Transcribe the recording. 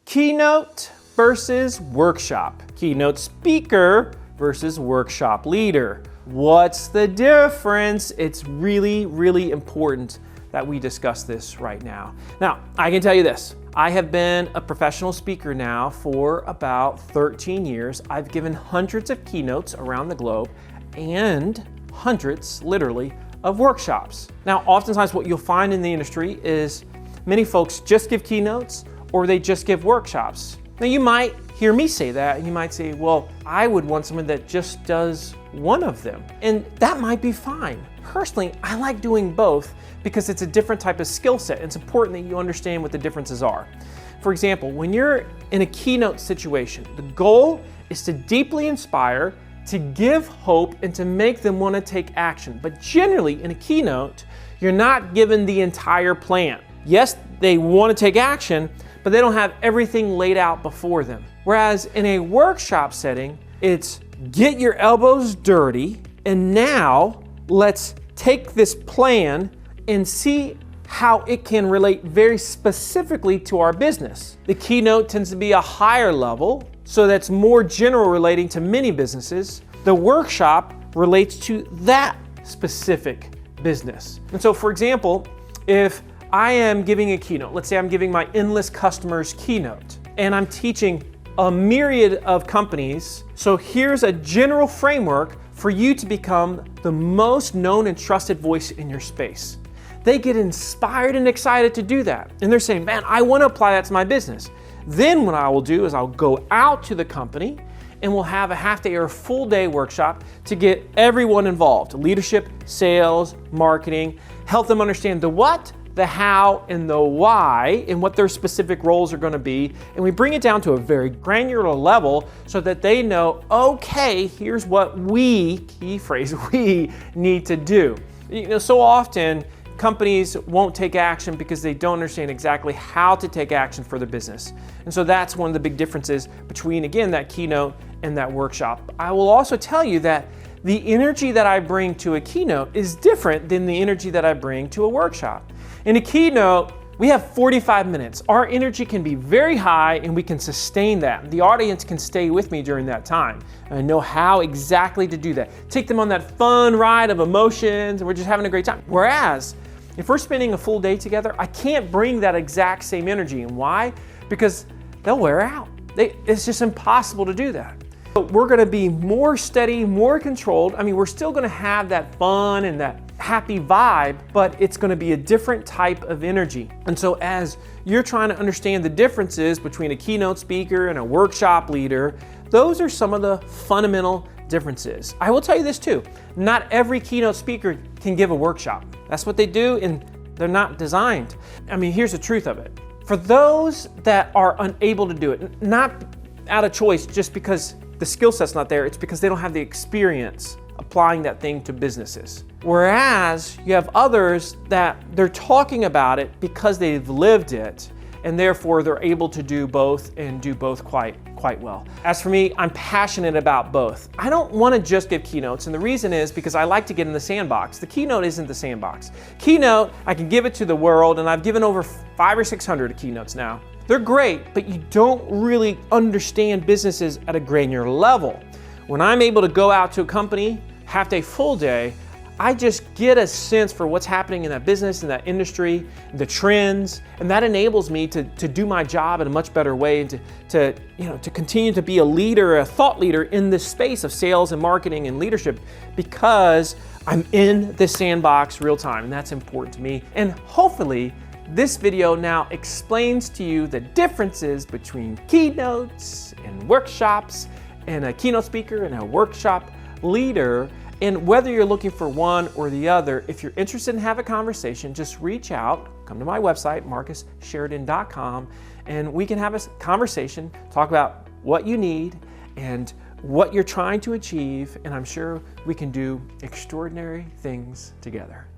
Keynote versus workshop. Keynote speaker versus workshop leader. What's the difference? It's really, really important that we discuss this right now. Now, I can tell you this. I have been a professional speaker now for about 13 years. I've given hundreds of keynotes around the globe and hundreds, literally, of workshops. Now, oftentimes what you'll find in the industry is many folks just give keynotes or they just give workshops. Now, you might hear me say that and you might say, well, I would want someone that just does one of them. And that might be fine. Personally, I like doing both because it's a different type of skill set. It's important that you understand what the differences are. For example, when you're in a keynote situation, the goal is to deeply inspire, to give hope, and to make them want to take action. But generally, in a keynote, you're not given the entire plan. Yes, they want to take action, but they don't have everything laid out before them. Whereas in a workshop setting, it's get your elbows dirty, and now let's take this plan and see how it can relate very specifically to our business. The keynote tends to be a higher level, so that's more general relating to many businesses. The workshop relates to that specific business. And so, for example, if I am giving a keynote, let's say I'm giving my endless customers keynote, and I'm teaching a myriad of companies. So here's a general framework for you to become the most known and trusted voice in your space. They get inspired and excited to do that. And they're saying, man, I want to apply that to my business. Then what I will do is I'll go out to the company and we'll have a half day or a full day workshop to get everyone involved. Leadership, sales, marketing, help them understand the what, the how, and the why, and what their specific roles are going to be. And we bring it down to a very granular level so that they know, okay, here's what we, key phrase, we need to do. You know, so often companies won't take action because they don't understand exactly how to take action for their business. And so that's one of the big differences between, again, that keynote and that workshop. I will also tell you that the energy that I bring to a keynote is different than the energy that I bring to a workshop. In a keynote, we have 45 minutes. Our energy can be very high and we can sustain that. The audience can stay with me during that time. And I know how exactly to do that. Take them on that fun ride of emotions and we're just having a great time. Whereas, if we're spending a full day together, I can't bring that exact same energy. And why? Because they'll wear out. It's just impossible to do that. But we're gonna be more steady, more controlled. I mean, we're still gonna have that fun and that happy vibe, but it's gonna be a different type of energy. And so as you're trying to understand the differences between a keynote speaker and a workshop leader, those are some of the fundamental differences. I will tell you this too, not every keynote speaker can give a workshop. That's what they do and they're not designed. I mean, here's the truth of it. For those that are unable to do it, not out of choice just because the skill set's not there, it's because they don't have the experience applying that thing to businesses. Whereas you have others that they're talking about it because they've lived it, and therefore they're able to do both and do both quite well. As for me, I'm passionate about both. I don't want to just give keynotes, and the reason is because I like to get in the sandbox. The keynote isn't the sandbox. Keynote, I can give it to the world, and I've given over 500 or 600 keynotes now. They're great, but you don't really understand businesses at a granular level. When I'm able to go out to a company, half day, full day, I just get a sense for what's happening in that business, in that industry, the trends, and that enables me to do my job in a much better way and to continue to be a leader, a thought leader in this space of sales and marketing and leadership because I'm in this sandbox real time, and that's important to me. And hopefully, this video now explains to you the differences between keynotes and workshops and a keynote speaker and a workshop leader. And whether you're looking for one or the other, if you're interested in having a conversation, just reach out, come to my website, marcussheridan.com, and we can have a conversation, talk about what you need and what you're trying to achieve, and I'm sure we can do extraordinary things together.